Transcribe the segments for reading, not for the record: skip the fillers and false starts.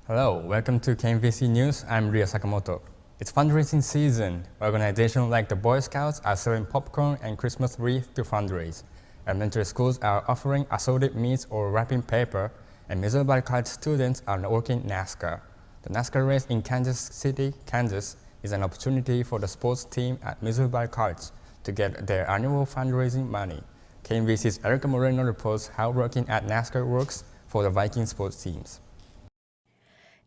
Hello, welcome to KMVC News. I'm Ria Sakamoto. It's fundraising season. Organizations like the Boy Scouts are selling popcorn and Christmas wreaths to fundraise. Elementary schools are offering assorted meats or wrapping paper, and Missouri Valley College students are working NASCAR. The NASCAR race in Kansas City, Kansas is an opportunity for the sports team at Missouri Valley College to get their annual fundraising money. KMVC's Erica Moreno reports how working at NASCAR works for the Viking sports teams.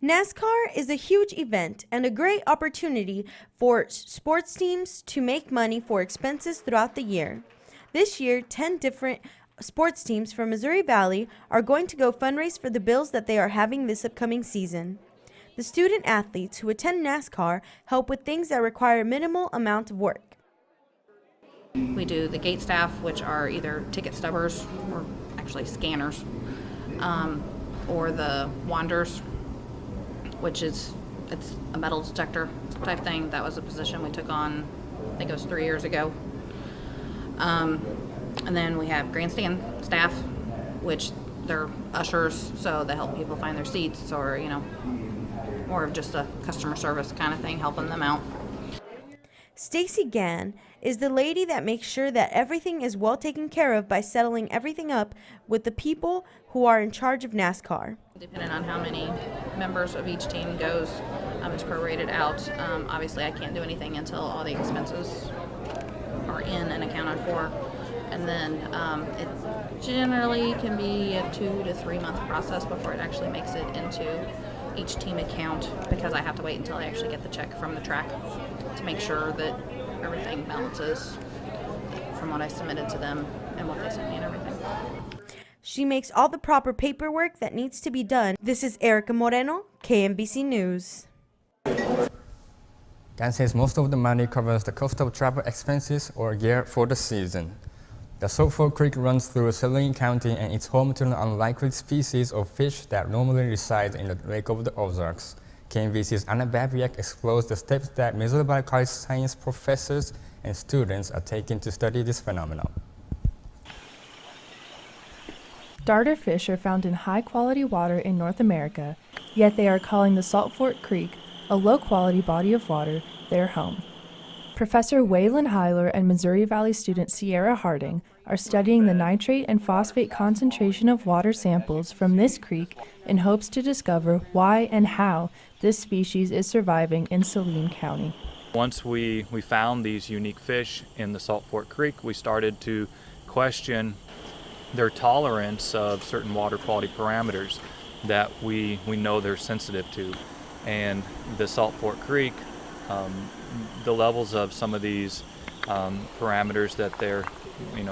NASCAR is a huge event and a great opportunity for sports teams to make money for expenses throughout the year. This year, 10 different sports teams from Missouri Valley are going to go fundraise for the bills that they are having this upcoming season. The student athletes who attend NASCAR help with things that require a minimal amount of work. We do the gate staff, which are either ticket stubbers or actually scanners, or the wanders, which it's a metal detector type thing. That was a position we took on, I think it was 3 years ago. And then we have grandstand staff, which they're ushers, so they help people find their seats, or, more of just a customer service kind of thing, helping them out. Stacy Gann is the lady that makes sure that everything is well taken care of by settling everything up with the people who are in charge of NASCAR. Depending on how many members of each team goes, it's prorated out. Obviously, I can't do anything until all the expenses are in and accounted for. And then it generally can be a 2 to 3 month process before it actually makes it into each team account, because I have to wait until I actually get the check from the track to make sure that everything balances from what I submitted to them and what they sent me and everything. She makes all the proper paperwork that needs to be done. This is Erica Moreno, KMVC News. Dan says most of the money covers the cost of travel expenses or gear for the season. The Salt Fork Creek runs through Saline County and it's home to an unlikely species of fish that normally reside in the Lake of the Ozarks. KMVC's Anna Babiak explores the steps that Missouri Valley College science professors and students are taking to study this phenomenon. Darter fish are found in high-quality water in North America, yet they are calling the Salt Fork Creek, a low-quality body of water, their home. Professor Waylon Heiler and Missouri Valley student Sierra Harding are studying the nitrate and phosphate concentration of water samples from this creek in hopes to discover why and how this species is surviving in Saline County. Once we found these unique fish in the Salt Fork Creek, we started to question their tolerance of certain water quality parameters that we know they're sensitive to. And the Salt Fork Creek, the levels of some of these parameters that they're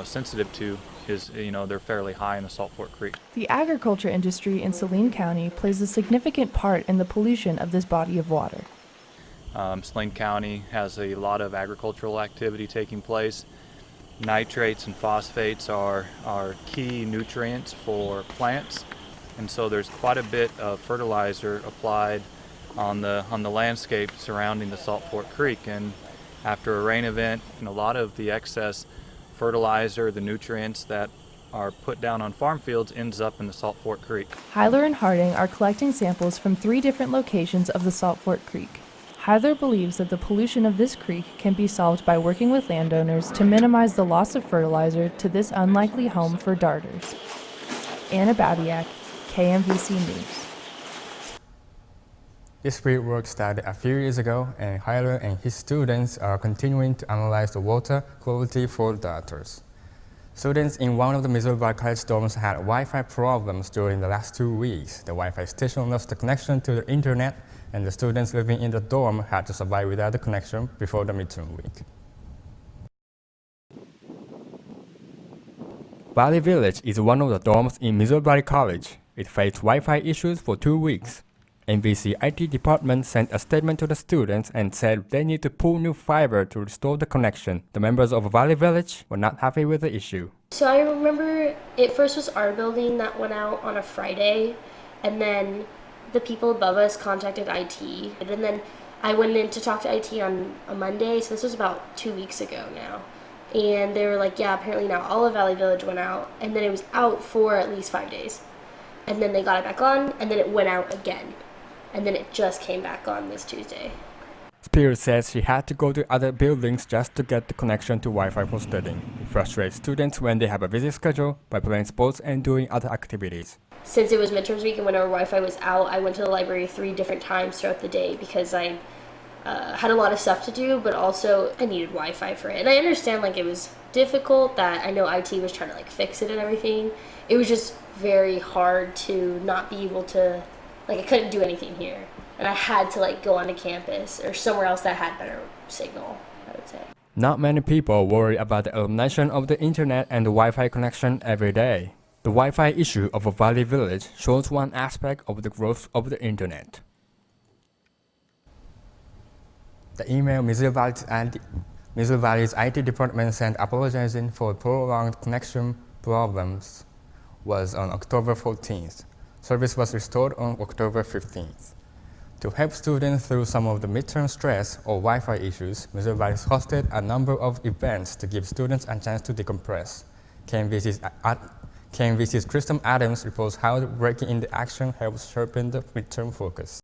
sensitive to is they're fairly high in the Salt Fork Creek. The agriculture industry in Saline County plays a significant part in the pollution of this body of water. Saline County has a lot of agricultural activity taking place. Nitrates and phosphates are key nutrients for plants, and so there's quite a bit of fertilizer applied on the landscape surrounding the Salt Fork Creek. And after a rain event, a lot of the excess fertilizer, the nutrients that are put down on farm fields, ends up in the Salt Fork Creek. Heiler and Harding are collecting samples from 3 different locations of the Salt Fork Creek. Heiler believes that the pollution of this creek can be solved by working with landowners to minimize the loss of fertilizer to this unlikely home for darters. Anna Babiak, KMVC News. This fieldwork started a few years ago, and Heiler and his students are continuing to analyze the water quality for darters. Students in one of the Missouri Valley College dorms had Wi-Fi problems during the last 2 weeks. The Wi-Fi station lost the connection to the internet, and the students living in the dorm had to survive without the connection before the midterm week. Valley Village is one of the dorms in Missouri Valley College. It faced Wi-Fi issues for 2 weeks. MVC IT department sent a statement to the students and said they need to pull new fiber to restore the connection. The members of Valley Village were not happy with the issue. So I remember it first was our building that went out on a Friday, and then the people above us contacted IT, and then I went in to talk to IT on a Monday, so this was about 2 weeks ago now. And they were like, yeah, apparently now all of Valley Village went out, and then it was out for at least 5 days. And then they got it back on, and then it went out again. and then it just came back on this Tuesday. Spears says she had to go to other buildings just to get the connection to Wi-Fi for studying. It frustrates students when they have a busy schedule by playing sports and doing other activities. Since it was midterms week and when our Wi-Fi was out, I went to the library 3 different times throughout the day because I had a lot of stuff to do, but also I needed Wi-Fi for it. And I understand like it was difficult, that I know IT was trying to like fix it and everything. It was just very hard to not be able to, like I couldn't do anything here. And I had to like go onto campus or somewhere else that had better signal, I would say. Not many people worry about the elimination of the internet and the Wi-Fi connection every day. The Wi-Fi issue of a Valley Village shows one aspect of the growth of the internet. The email Missouri Valley's IT department sent apologizing for prolonged connection problems was on October 14th. Service was restored on October 15th. To help students through some of the midterm stress or Wi-Fi issues, Missouri Valley hosted a number of events to give students a chance to decompress. KMVC's Kristen Adams reports how breaking into action helps sharpen the midterm focus.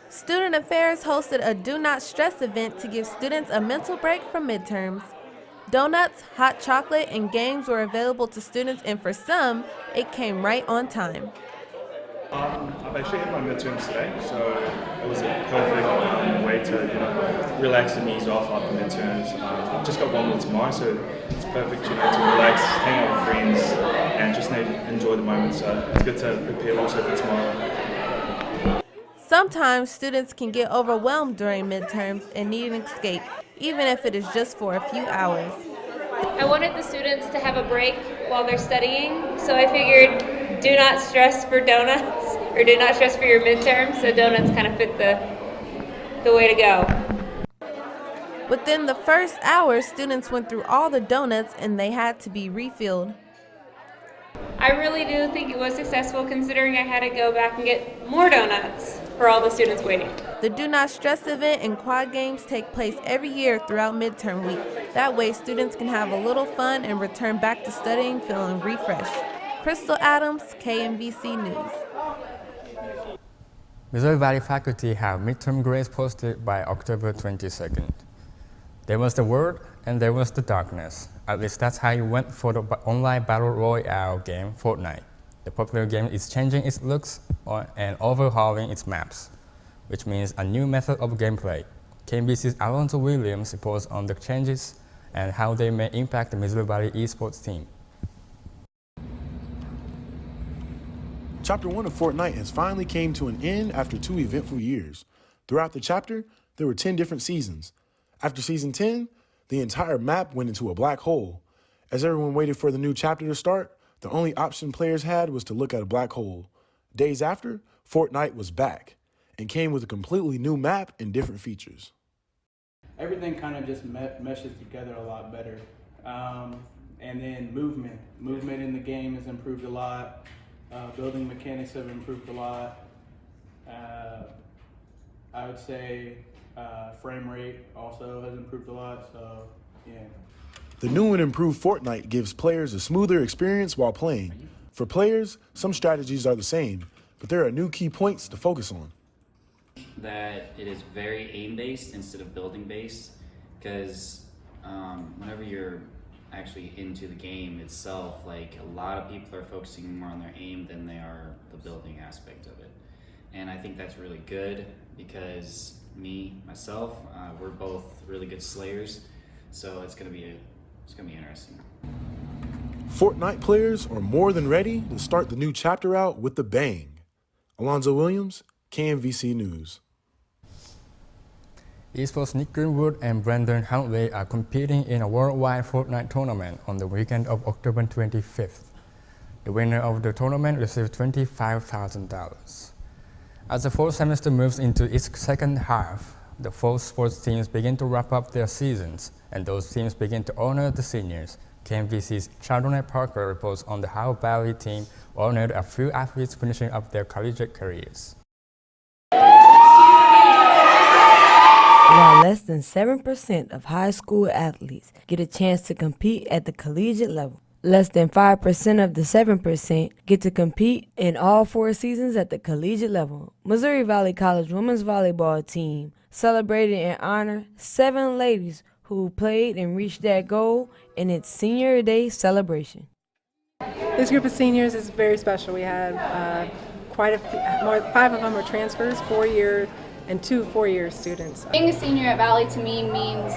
Student Affairs hosted a Do Not Stress event to give students a mental break from midterms. Donuts, hot chocolate, and games were available to students, and for some, it came right on time. I've actually had my midterms today, so it was a perfect way to relax and ease off after midterms. I've just got one more tomorrow, so it's perfect to relax, hang out with friends, and just enjoy the moment. So it's good to prepare also for tomorrow. Sometimes students can get overwhelmed during midterms and need an escape, even if it is just for a few hours. I wanted the students to have a break while they're studying, so I figured do not stress for donuts, or do not stress for your midterm, so donuts kind of fit the way to go. Within the first hour, students went through all the donuts and they had to be refilled. I really do think it was successful considering I had to go back and get more donuts for all the students waiting. The Do Not Stress event and quad games take place every year throughout midterm week. That way students can have a little fun and return back to studying feeling refreshed. Crystal Adams, KMVC News. Missouri Valley faculty have midterm grades posted by October 22nd. There was the word and there was the darkness. At least that's how it went for the online battle royale game Fortnite. The popular game is changing its looks and overhauling its maps, which means a new method of gameplay. KMVC's Alonzo Williams reports on the changes and how they may impact the Missouri Valley esports team. Chapter 1 of Fortnite has finally came to an end after 2 eventful years. Throughout the chapter, there were 10 different seasons. After season 10, the entire map went into a black hole. As everyone waited for the new chapter to start, the only option players had was to look at a black hole. Days after, Fortnite was back and came with a completely new map and different features. Everything kind of just meshes together a lot better. And then movement in the game has improved a lot. Building mechanics have improved a lot. I would say frame rate also has improved a lot, so yeah. The new and improved Fortnite gives players a smoother experience while playing. For players, some strategies are the same, but there are new key points to focus on. That it is very aim-based instead of building-based, because whenever you're actually into the game itself, like a lot of people are focusing more on their aim than they are the building aspect of it. And I think that's really good because myself, we're both really good slayers, so it's gonna be interesting. Fortnite players are more than ready to start the new chapter out with a bang. Alonzo Williams, KMVC News. Esports Nick Greenwood and Brandon Huntley are competing in a worldwide Fortnite tournament on the weekend of October 25th. The winner of the tournament received $25,000. As the fall semester moves into its second half, the fall sports teams begin to wrap up their seasons, and those teams begin to honor the seniors. KMVC's Chardonnay Parker reports on the How Valley team honored a few athletes finishing up their collegiate careers. While less than 7% of high school athletes get a chance to compete at the collegiate level, Less than 5% of the 7% get to compete in all 4 seasons at the collegiate level. Missouri Valley College women's volleyball team celebrated and honored 7 ladies who played and reached that goal in its senior day celebration. This group of seniors is very special. We had quite a few, 5 of them are transfers, 4-year and 2 4-year students. Being a senior at Valley to me means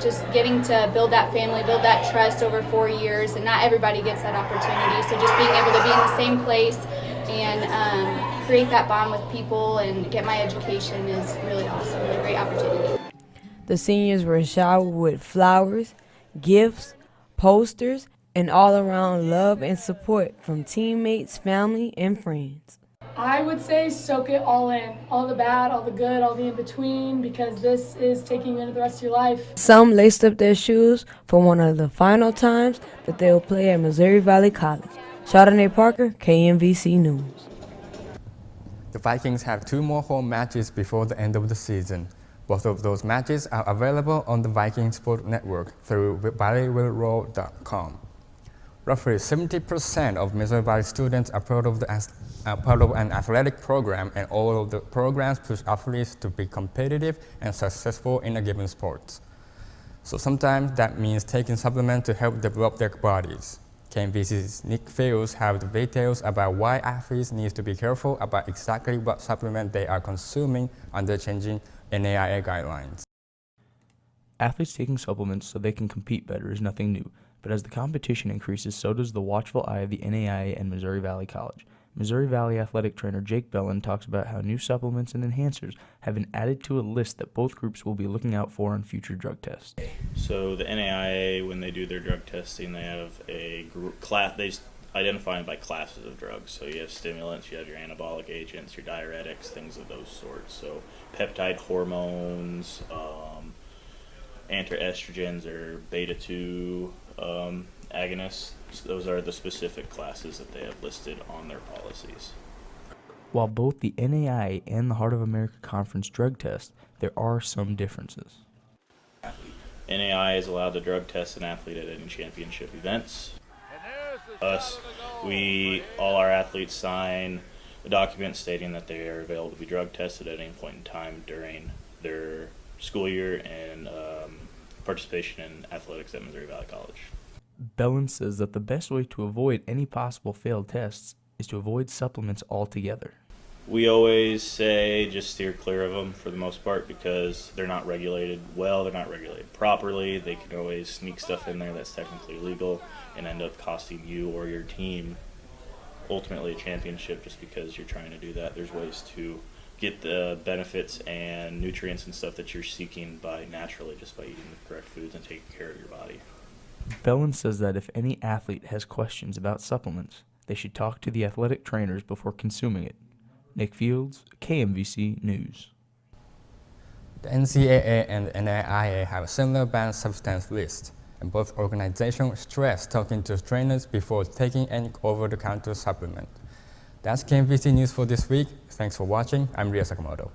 just getting to build that family, build that trust over 4 years, and not everybody gets that opportunity. So just being able to be in the same place and create that bond with people and get my education is really awesome, a great opportunity. The seniors were showered with flowers, gifts, posters, and all-around love and support from teammates, family, and friends. I would say soak it all in, all the bad, all the good, all the in-between, because this is taking you into the rest of your life. Some laced up their shoes for one of the final times that they will play at Missouri Valley College. Chardonnay Parker, KMVC News. The Vikings have 2 more home matches before the end of the season. Both of those matches are available on the Viking Sport Network through ValleyWillRoll.com. Roughly 70% of Missouri Valley students are part of an athletic program, and all of the programs push athletes to be competitive and successful in a given sport. So sometimes that means taking supplements to help develop their bodies. KMVC's Nick Fields have the details about why athletes need to be careful about exactly what supplement they are consuming under changing NAIA guidelines. Athletes taking supplements so they can compete better is nothing new, but as the competition increases, so does the watchful eye of the NAIA and Missouri Valley College. Missouri Valley athletic trainer Jake Bellin talks about how new supplements and enhancers have been added to a list that both groups will be looking out for on future drug tests. So the NAIA, when they do their drug testing, they have a group class. They identify them by classes of drugs. So you have stimulants, you have your anabolic agents, your diuretics, things of those sorts. So peptide hormones, antiestrogens or beta-2 agonists. So those are the specific classes that they have listed on their policies. While both the NAIA and the Heart of America Conference drug test, there are some differences. NAIA is allowed to drug test an athlete at any championship events. All our athletes sign a document stating that they are available to be drug tested at any point in time during their school year and participation in athletics at Missouri Valley College. Bellin says that the best way to avoid any possible failed tests is to avoid supplements altogether. We always say just steer clear of them for the most part because they're not regulated well, they're not regulated properly. They can always sneak stuff in there that's technically legal and end up costing you or your team ultimately a championship just because you're trying to do that. There's ways to get the benefits and nutrients and stuff that you're seeking by naturally just by eating the correct foods and taking care of your body. Bellin says that if any athlete has questions about supplements, they should talk to the athletic trainers before consuming it. Nick Fields, KMVC News. The NCAA and the NAIA have a similar banned substance list, and both organizations stress talking to trainers before taking any over-the-counter supplement. That's KMVC News for this week. Thanks for watching. I'm Ria Sakamoto.